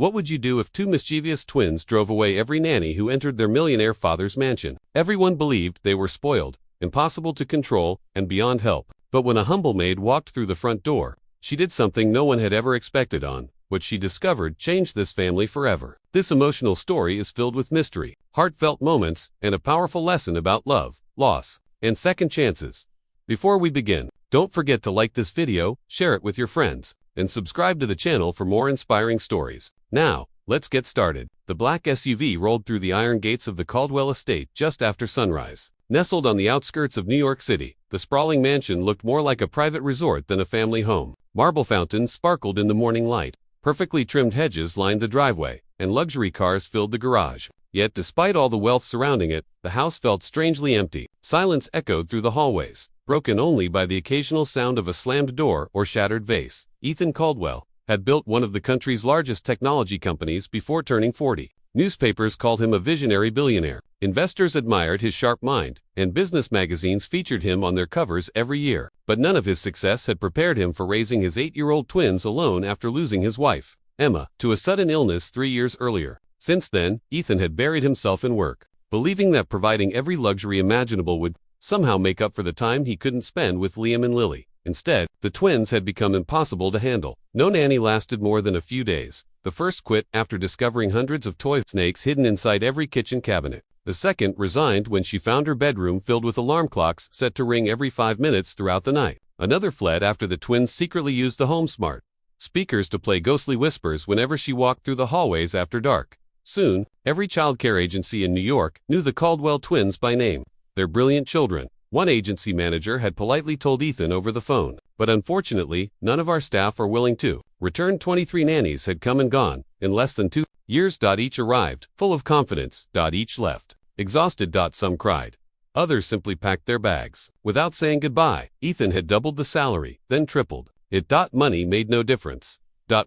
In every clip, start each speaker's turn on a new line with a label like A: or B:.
A: What would you do if two mischievous twins drove away every nanny who entered their millionaire father's mansion? Everyone believed they were spoiled, impossible to control, and beyond help. But when a humble maid walked through the front door, she did something no one had ever expected. What she discovered changed this family forever. This emotional story is filled with mystery, heartfelt moments, and a powerful lesson about love, loss, and second chances. Before we begin, don't forget to like this video, share it with your friends, and subscribe to the channel for more inspiring stories. Now, let's get started. The black SUV rolled through the iron gates of the Caldwell estate just after sunrise. Nestled on the outskirts of New York City, the sprawling mansion looked more like a private resort than a family home. Marble fountains sparkled in the morning light, perfectly trimmed hedges lined the driveway, and luxury cars filled the garage. Yet despite all the wealth surrounding it, the house felt strangely empty. Silence echoed through the hallways, broken only by the occasional sound of a slammed door or shattered vase. Ethan Caldwell had built one of the country's largest technology companies before turning 40. Newspapers called him a visionary billionaire. Investors admired his sharp mind, and business magazines featured him on their covers every year. But none of his success had prepared him for raising his 8-year-old twins alone after losing his wife, Emma, to a sudden illness 3 years earlier. Since then, Ethan had buried himself in work, believing that providing every luxury imaginable would somehow make up for the time he couldn't spend with Liam and Lily. Instead, the twins had become impossible to handle. No nanny lasted more than a few days. The first quit after discovering hundreds of toy snakes hidden inside every kitchen cabinet. The second resigned when she found her bedroom filled with alarm clocks set to ring every 5 minutes throughout the night. Another fled after the twins secretly used the home smart speakers to play ghostly whispers whenever she walked through the hallways after dark. Soon, every childcare agency in New York knew the Caldwell twins by name. They're brilliant children, one agency manager had politely told Ethan over the phone. But unfortunately, none of our staff are willing to return. 23 nannies had come and gone in less than 2 years. Each arrived, full of confidence. Each left, exhausted. Some cried. Others simply packed their bags. Without saying goodbye, Ethan had doubled the salary, then tripled it. Money made no difference.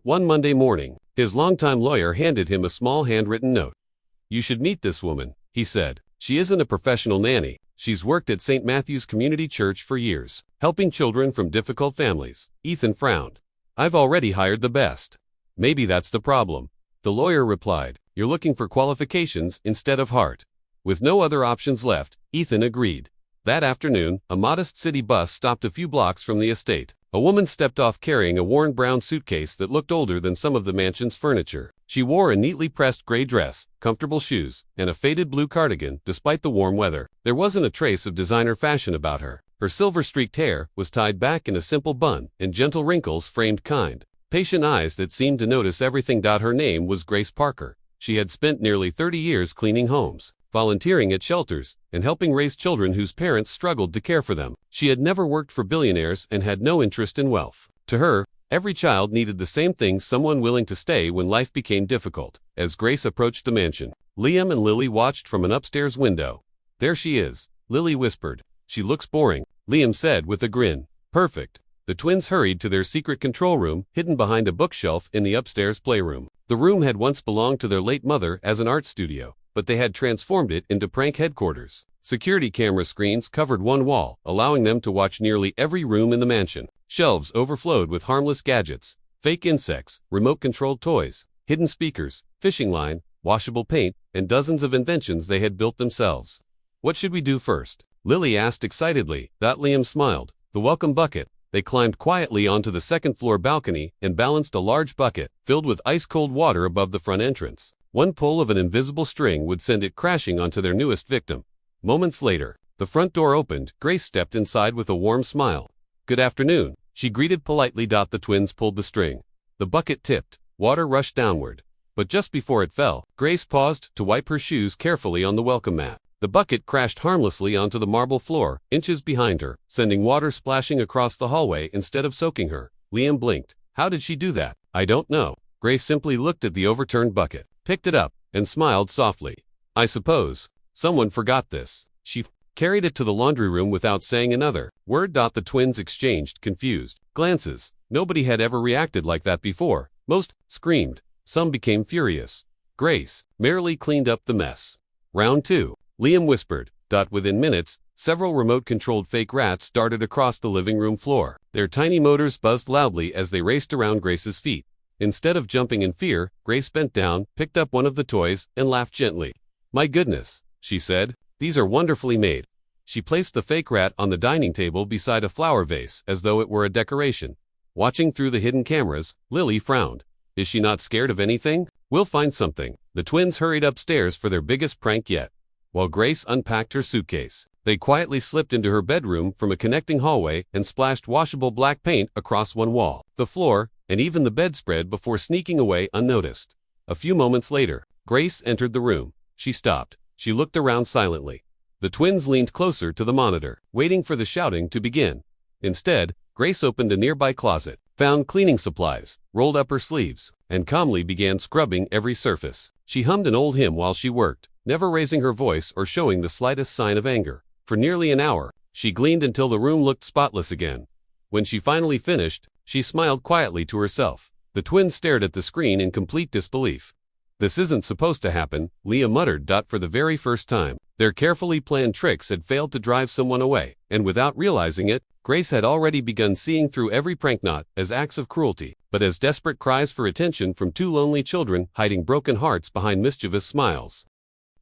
A: One Monday morning, his longtime lawyer handed him a small handwritten note. "You should meet this woman," he said. "She isn't a professional nanny. She's worked at St. Matthew's Community Church for years, helping children from difficult families." Ethan frowned. "I've already hired the best." "Maybe that's the problem," the lawyer replied. "You're looking for qualifications instead of heart." With no other options left, Ethan agreed. That afternoon, a modest city bus stopped a few blocks from the estate. A woman stepped off carrying a worn brown suitcase that looked older than some of the mansion's furniture. She wore a neatly pressed gray dress, comfortable shoes, and a faded blue cardigan. Despite the warm weather, there wasn't a trace of designer fashion about her. Her silver-streaked hair was tied back in a simple bun, and gentle wrinkles framed kind, patient eyes that seemed to notice everything. Her name was Grace Parker. She had spent nearly 30 years cleaning homes, volunteering at shelters, and helping raise children whose parents struggled to care for them. She had never worked for billionaires and had no interest in wealth. To her, every child needed the same thing: someone willing to stay when life became difficult. As Grace approached the mansion, Liam and Lily watched from an upstairs window. "There she is," Lily whispered. "She looks boring," Liam said with a grin. "Perfect." The twins hurried to their secret control room, hidden behind a bookshelf in the upstairs playroom. The room had once belonged to their late mother as an art studio, but they had transformed it into prank headquarters. Security camera screens covered one wall, allowing them to watch nearly every room in the mansion. Shelves overflowed with harmless gadgets, fake insects, remote-controlled toys, hidden speakers, fishing line, washable paint, and dozens of inventions they had built themselves. "What should we do first?" Lily asked excitedly. Liam smiled. "The welcome bucket." They climbed quietly onto the second-floor balcony and balanced a large bucket filled with ice-cold water above the front entrance. One pull of an invisible string would send it crashing onto their newest victim. Moments later, the front door opened. Grace stepped inside with a warm smile. "Good afternoon," she greeted politely. The twins pulled the string. The bucket tipped. Water rushed downward. But just before it fell, Grace paused to wipe her shoes carefully on the welcome mat. The bucket crashed harmlessly onto the marble floor, inches behind her, sending water splashing across the hallway instead of soaking her. Liam blinked. "How did she do that?" "I don't know." Grace simply looked at the overturned bucket, picked it up, and smiled softly. "I suppose someone forgot this." She carried it to the laundry room without saying another word. The twins exchanged confused glances. Nobody had ever reacted like that before. Most screamed. Some became furious. Grace merely cleaned up the mess. "Round 2. Liam whispered. Within minutes, several remote-controlled fake rats darted across the living room floor. Their tiny motors buzzed loudly as they raced around Grace's feet. Instead of jumping in fear, Grace bent down, picked up one of the toys, and laughed gently. "My goodness," she said, "these are wonderfully made." She placed the fake rat on the dining table beside a flower vase as though it were a decoration. Watching through the hidden cameras, Lily frowned. Is she not scared of anything? We'll find something. The twins hurried upstairs for their biggest prank yet. While Grace unpacked her suitcase, they quietly slipped into her bedroom from a connecting hallway and splashed washable black paint across one wall, the floor, and even the bedspread before sneaking away unnoticed. A few moments later, Grace entered the room. She stopped. She looked around silently. The twins leaned closer to the monitor, waiting for the shouting to begin. Instead, Grace opened a nearby closet, found cleaning supplies, rolled up her sleeves, and calmly began scrubbing every surface. She hummed an old hymn while she worked, never raising her voice or showing the slightest sign of anger. For nearly an hour, she gleaned until the room looked spotless again. When she finally finished, she smiled quietly to herself. The twins stared at the screen in complete disbelief. "This isn't supposed to happen," Leah muttered. For the very first time, their carefully planned tricks had failed to drive someone away, and without realizing it, Grace had already begun seeing through every prank not as acts of cruelty, but as desperate cries for attention from two lonely children hiding broken hearts behind mischievous smiles.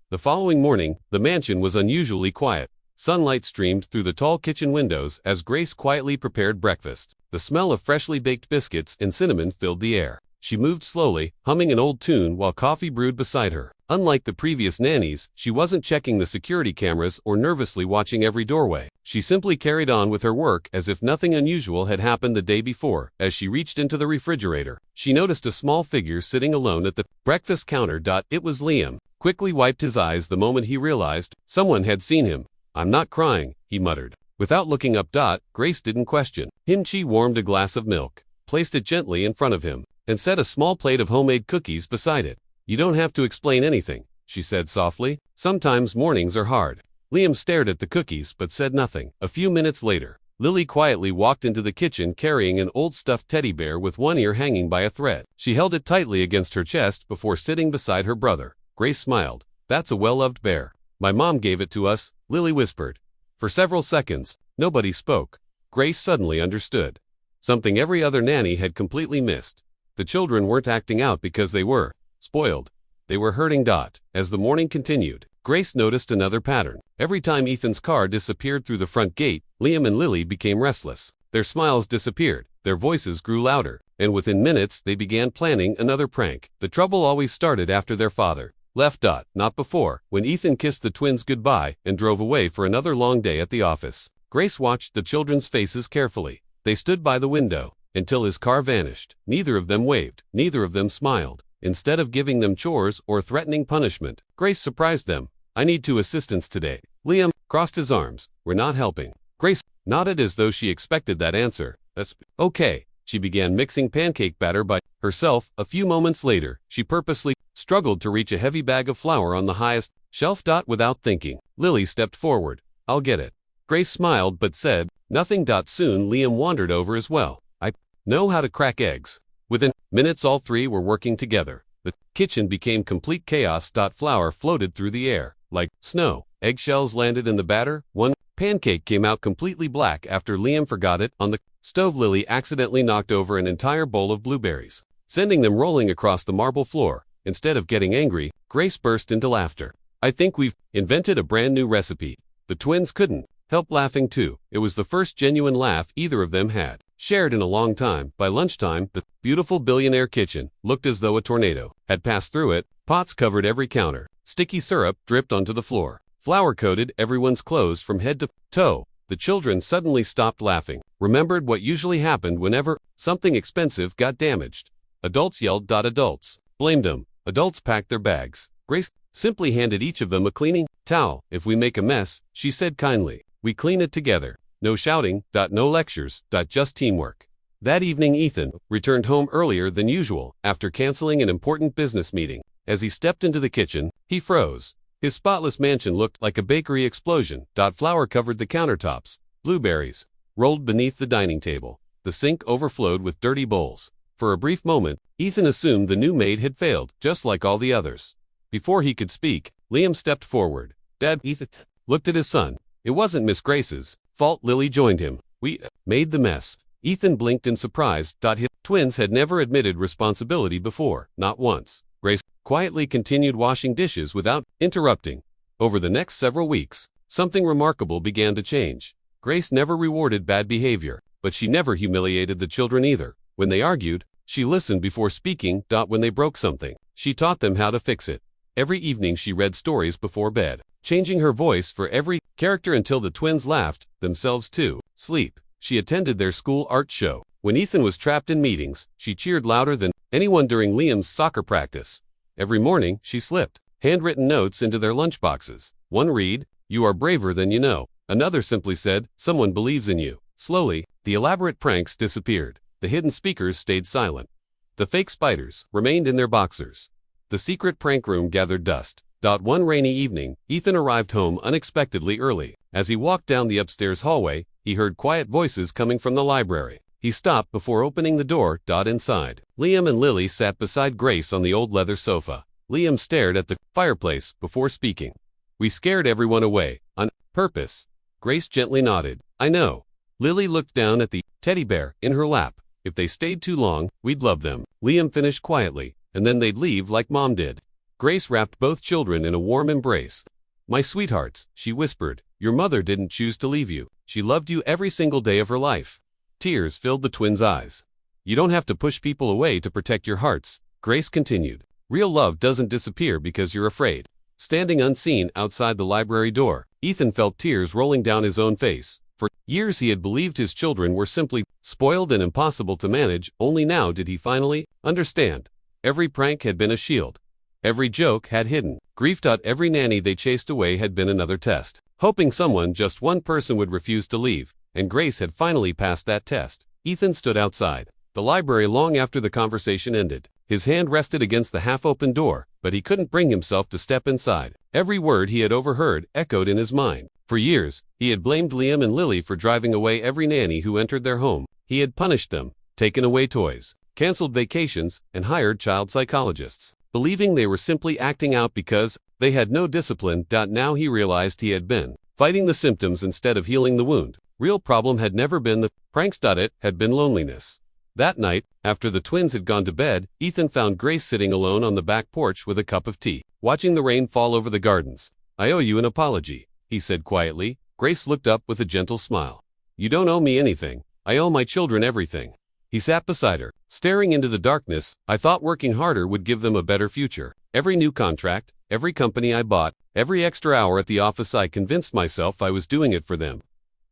A: The following morning, the mansion was unusually quiet. Sunlight streamed through the tall kitchen windows as Grace quietly prepared breakfast. The smell of freshly baked biscuits and cinnamon filled the air. She moved slowly, humming an old tune while coffee brewed beside her. Unlike the previous nannies, she wasn't checking the security cameras or nervously watching every doorway. She simply carried on with her work as if nothing unusual had happened the day before. As she reached into the refrigerator, she noticed a small figure sitting alone at the breakfast counter. It was Liam. Quickly wiped his eyes the moment he realized someone had seen him. "I'm not crying," he muttered. Without looking up, Grace didn't question him. She warmed a glass of milk, placed it gently in front of him, and set a small plate of homemade cookies beside it. "You don't have to explain anything," she said softly. "Sometimes mornings are hard." Liam stared at the cookies but said nothing. A few minutes later, Lily quietly walked into the kitchen carrying an old stuffed teddy bear with one ear hanging by a thread. She held it tightly against her chest before sitting beside her brother. Grace smiled. "That's a well-loved bear. My mom gave it to us," Lily whispered. For several seconds, nobody spoke. Grace suddenly understood something every other nanny had completely missed. The children weren't acting out because they were spoiled. They were hurting. As the morning continued, Grace noticed another pattern. Every time Ethan's car disappeared through the front gate, Liam and Lily became restless. Their smiles disappeared, their voices grew louder, and within minutes they began planning another prank. The trouble always started after their father left. Not before. When Ethan kissed the twins goodbye and drove away for another long day at the office, Grace watched the children's faces carefully. They stood by the window until his car vanished. Neither of them waved, neither of them smiled. Instead of giving them chores or threatening punishment, Grace surprised them. "I need 2 assistants today." Liam crossed his arms. "We're not helping." Grace nodded as though she expected that answer. "That's okay." She began mixing pancake batter by herself. A few moments later, she purposely struggled to reach a heavy bag of flour on the highest shelf. Without thinking, Lily stepped forward. "I'll get it." Grace smiled but said nothing. Soon Liam wandered over as well. "I know how to crack eggs." Within minutes all three were working together. The kitchen became complete chaos. Flour floated through the air like snow. Eggshells landed in the batter. One pancake came out completely black after Liam forgot it on the stove. Lily accidentally knocked over an entire bowl of blueberries, sending them rolling across the marble floor. Instead of getting angry, Grace burst into laughter. "I think we've invented a brand new recipe." The twins couldn't help laughing too. It was the first genuine laugh either of them had shared in a long time. By lunchtime, the beautiful billionaire kitchen looked as though a tornado had passed through it. Pots covered every counter. Sticky syrup dripped onto the floor. Flour coated everyone's clothes from head to toe. The children suddenly stopped laughing, remembered what usually happened whenever something expensive got damaged. Adults yelled. Adults blamed them. Adults packed their bags. Grace simply handed each of them a cleaning towel. "If we make a mess," she said kindly, "we clean it together. No shouting. No lectures. Just teamwork." That evening Ethan returned home earlier than usual after canceling an important business meeting. As he stepped into the kitchen, he froze. His spotless mansion looked like a bakery explosion. Flour covered the countertops. Blueberries rolled beneath the dining table. The sink overflowed with dirty bowls. For a brief moment, Ethan assumed the new maid had failed, just like all the others. Before he could speak, Liam stepped forward. "Dad," Ethan looked at his son. "It wasn't Miss Grace's fault." Lily joined him. "We made the mess." Ethan blinked in surprise. His twins had never admitted responsibility before, not once. Grace quietly continued washing dishes without interrupting. Over the next several weeks, something remarkable began to change. Grace never rewarded bad behavior, but she never humiliated the children either. When they argued, she listened before speaking. When they broke something, she taught them how to fix it. Every evening she read stories before bed, changing her voice for every character until the twins laughed themselves to sleep. She attended their school art show. When Ethan was trapped in meetings, she cheered louder than anyone during Liam's soccer practice. Every morning, she slipped handwritten notes into their lunchboxes. One read, "You are braver than you know." Another simply said, "Someone believes in you." Slowly, the elaborate pranks disappeared. The hidden speakers stayed silent. The fake spiders remained in their boxers. The secret prank room gathered dust. One rainy evening, Ethan arrived home unexpectedly early. As he walked down the upstairs hallway, he heard quiet voices coming from the library. He stopped before opening the door. Inside, Liam and Lily sat beside Grace on the old leather sofa. Liam stared at the fireplace before speaking. "We scared everyone away, on purpose." Grace gently nodded. "I know." Lily looked down at the teddy bear in her lap. "If they stayed too long, we'd love them." Liam finished quietly, "And then they'd leave like Mom did." Grace wrapped both children in a warm embrace. "My sweethearts," she whispered, "your mother didn't choose to leave you. She loved you every single day of her life." Tears filled the twins' eyes. "You don't have to push people away to protect your hearts," Grace continued. "Real love doesn't disappear because you're afraid." Standing unseen outside the library door, Ethan felt tears rolling down his own face. For years he had believed his children were simply spoiled and impossible to manage. Only now did he finally understand. Every prank had been a shield. Every joke had hidden grief. Every nanny they chased away had been another test, hoping someone, just one person, would refuse to leave, and Grace had finally passed that test. Ethan stood outside the library long after the conversation ended. His hand rested against the half-open door, but he couldn't bring himself to step inside. Every word he had overheard echoed in his mind. For years, he had blamed Liam and Lily for driving away every nanny who entered their home. He had punished them, taken away toys, canceled vacations, and hired child psychologists, believing they were simply acting out because they had no discipline. Now he realized he had been fighting the symptoms instead of healing the wound. Real problem had never been the pranks. It had been loneliness. That night, after the twins had gone to bed, Ethan found Grace sitting alone on the back porch with a cup of tea, watching the rain fall over the gardens. "I owe you an apology," he said quietly. Grace looked up with a gentle smile. "You don't owe me anything. I owe my children everything." He sat beside her, staring into the darkness. "I thought working harder would give them a better future. Every new contract, every company I bought, every extra hour at the office, I convinced myself I was doing it for them."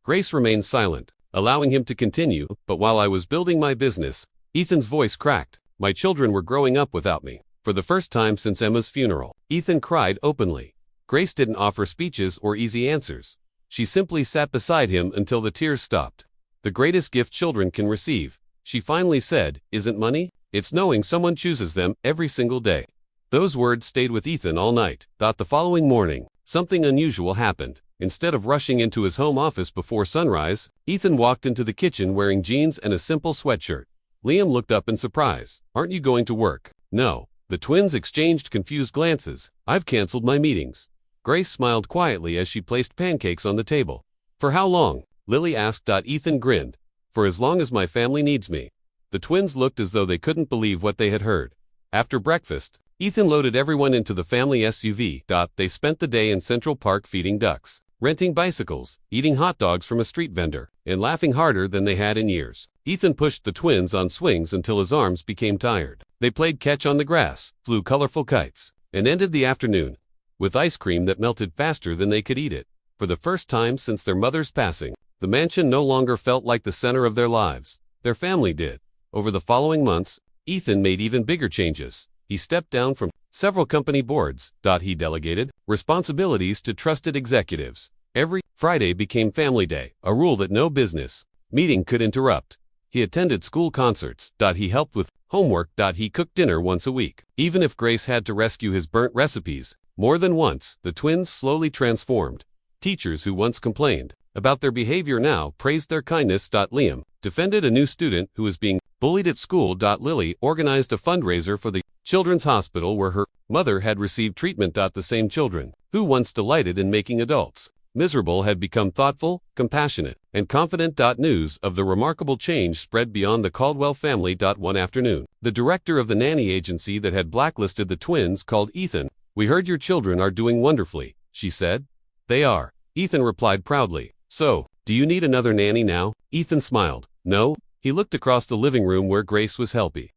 A: Grace remained silent, allowing him to continue. "But while I was building my business," Ethan's voice cracked, "my children were growing up without me." For the first time since Emma's funeral, Ethan cried openly. Grace didn't offer speeches or easy answers. She simply sat beside him until the tears stopped. "The greatest gift children can receive," she finally said, "isn't money. It's knowing someone chooses them every single day." Those words stayed with Ethan all night. The following morning, something unusual happened. Instead of rushing into his home office before sunrise, Ethan walked into the kitchen wearing jeans and a simple sweatshirt. Liam looked up in surprise. "Aren't you going to work?" "No." The twins exchanged confused glances. "I've canceled my meetings." Grace smiled quietly as she placed pancakes on the table. "For how long?" Lily asked. Ethan grinned. "For as long as my family needs me." The twins looked as though they couldn't believe what they had heard. After breakfast, Ethan loaded everyone into the family SUV. They spent the day in Central Park feeding ducks, renting bicycles, eating hot dogs from a street vendor, and laughing harder than they had in years. Ethan pushed the twins on swings until his arms became tired. They played catch on the grass, flew colorful kites, and ended the afternoon with ice cream that melted faster than they could eat it. For the first time since their mother's passing, the mansion no longer felt like the center of their lives. Their family did. Over the following months, Ethan made even bigger changes. He stepped down from several company boards. He delegated responsibilities to trusted executives. Every Friday became family day, a rule that no business meeting could interrupt. He attended school concerts. He helped with homework. He cooked dinner once a week, even if Grace had to rescue his burnt recipes. More than once, the twins slowly transformed. Teachers who once complained about their behavior now praised their kindness. Liam defended a new student who was being bullied at school. Lily organized a fundraiser for the children's hospital where her mother had received treatment. The same children who once delighted in making adults Miserable had become thoughtful, compassionate, and confident. News of the remarkable change spread beyond the Caldwell family. One afternoon, the director of the nanny agency that had blacklisted the twins called Ethan. "We heard your children are doing wonderfully," she said. "They are," Ethan replied proudly. "So, do you need another nanny now?" Ethan smiled. "No." He looked across the living room where Grace was helping